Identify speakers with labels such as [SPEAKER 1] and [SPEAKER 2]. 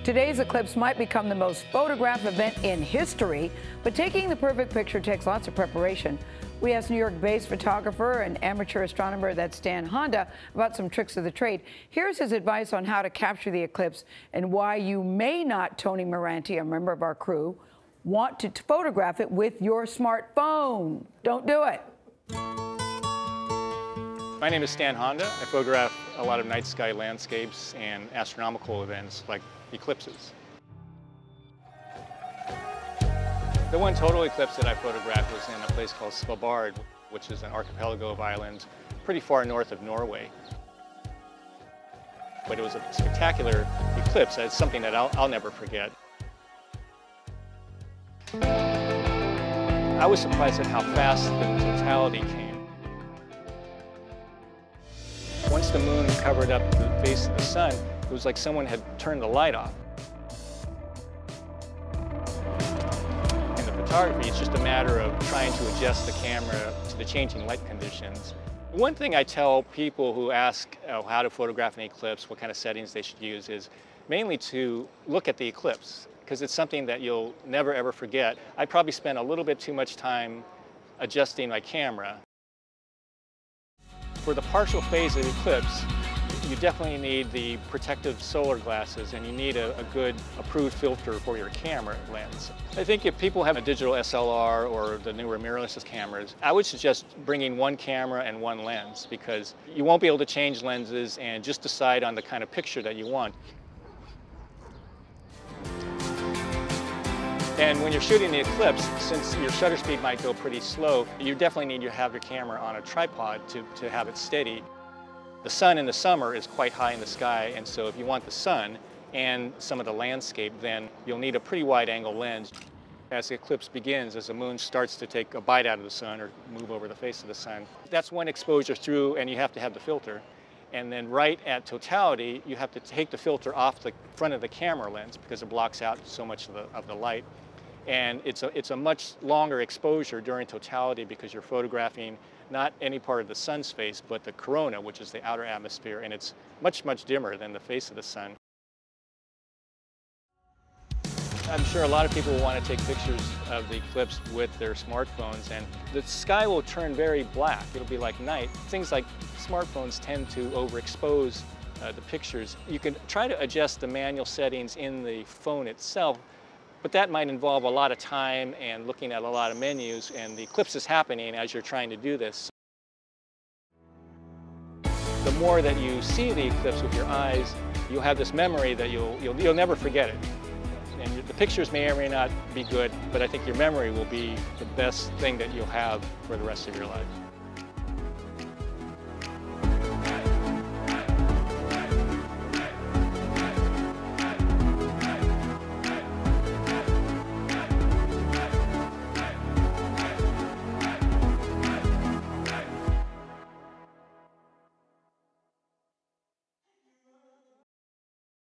[SPEAKER 1] Today's eclipse might become the most photographed event in history, but taking the perfect picture takes lots of preparation. We asked New York-based photographer and amateur astronomer, that's Stan Honda, about some tricks of the trade. Here's his advice on how to capture the eclipse and why you may not, Tony Moranti, a member of our crew, want to photograph it with your smartphone. Don't do it.
[SPEAKER 2] My name is Stan Honda. I photograph a lot of night sky landscapes and astronomical events like eclipses. The one total eclipse that I photographed was in a place called Svalbard, which is an archipelago of islands pretty far north of Norway. But it was a spectacular eclipse. It's something that I'll never forget. I was surprised at how fast the totality came. Once the moon covered up the face of the sun, it was like someone had turned the light off. In the photography, it's just a matter of trying to adjust the camera to the changing light conditions. One thing I tell people who ask how to photograph an eclipse, what kind of settings they should use, is mainly to look at the eclipse, because it's something that you'll never ever forget. I probably spent a little bit too much time adjusting my camera. For the partial phase of the eclipse, you definitely need the protective solar glasses, and you need a good approved filter for your camera lens. I think if people have a digital SLR or the newer mirrorless cameras, I would suggest bringing one camera and one lens, because you won't be able to change lenses and just decide on the kind of picture that you want. And when you're shooting the eclipse, since your shutter speed might go pretty slow, you definitely need to have your camera on a tripod to have it steady. The sun in the summer is quite high in the sky, and so if you want the sun and some of the landscape, then you'll need a pretty wide angle lens. As the eclipse begins, as the moon starts to take a bite out of the sun or move over the face of the sun, that's one exposure through, and you have to have the filter. And then right at totality, you have to take the filter off the front of the camera lens because it blocks out so much of the light. And it's a much longer exposure during totality because you're photographing not any part of the sun's face, but the corona, which is the outer atmosphere, and it's much, much dimmer than the face of the sun. I'm sure a lot of people will want to take pictures of the eclipse with their smartphones, and the sky will turn very black. It'll be like night. Things like smartphones tend to overexpose the pictures. You can try to adjust the manual settings in the phone itself, but that might involve a lot of time and looking at a lot of menus, and the eclipse is happening as you're trying to do this. The more that you see the eclipse with your eyes, you'll have this memory that you'll never forget it. And the pictures may or may not be good, but I think your memory will be the best thing that you'll have for the rest of your life.